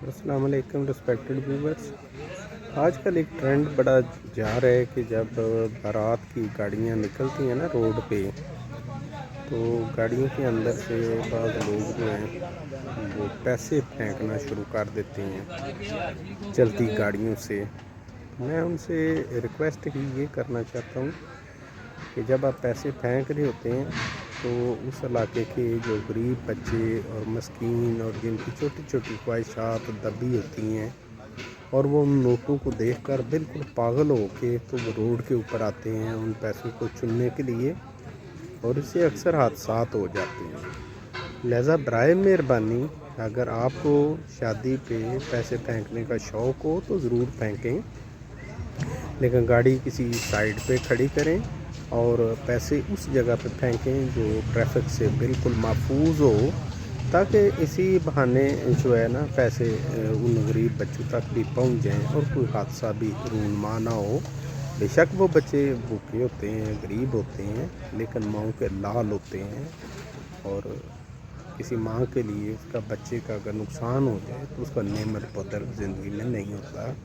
अस्सलाम वालेकुम respected viewers. आजकल एक ट्रेंड बड़ा जा रहा है कि जब बारात की गाड़ियाँ निकलती हैं ना रोड पे, तो गाड़ियों के अंदर से बाज़ लोग जो हैं वो पैसे फेंकना शुरू कर देते हैं चलती गाड़ियों से। मैं उनसे रिक्वेस्ट ही ये करना चाहता हूँ कि जब आप पैसे फेंक रहे होते हैं तो उस इलाके के जो गरीब बच्चे और मस्कीन और जिनकी छोटी छोटी ख्वाहिशात दबी होती हैं और वो उन नोटों को देखकर बिल्कुल पागल हो के तो वो रोड के ऊपर आते हैं उन पैसों को चुनने के लिए, और इससे अक्सर हादसात हो जाते हैं। लिहाजा बराए मेहरबानी अगर आपको शादी पे पैसे फेंकने का शौक़ हो तो ज़रूर फेंकें, लेकिन गाड़ी किसी साइड पे खड़ी करें और पैसे उस जगह पे फेंकें जो ट्रैफिक से बिल्कुल महफूज हो, ताकि इसी बहाने जो है ना पैसे उन गरीब बच्चों तक भी पहुंच जाएं और कोई हादसा भी रूनमा ना हो। बेशक वो बच्चे भूखे होते हैं, गरीब होते हैं, लेकिन माँओं के लाल होते हैं, और किसी माँ के लिए उसका बच्चे का अगर नुकसान हो जाए तो उसका नेमत बदल ज़िंदगी में नहीं होता।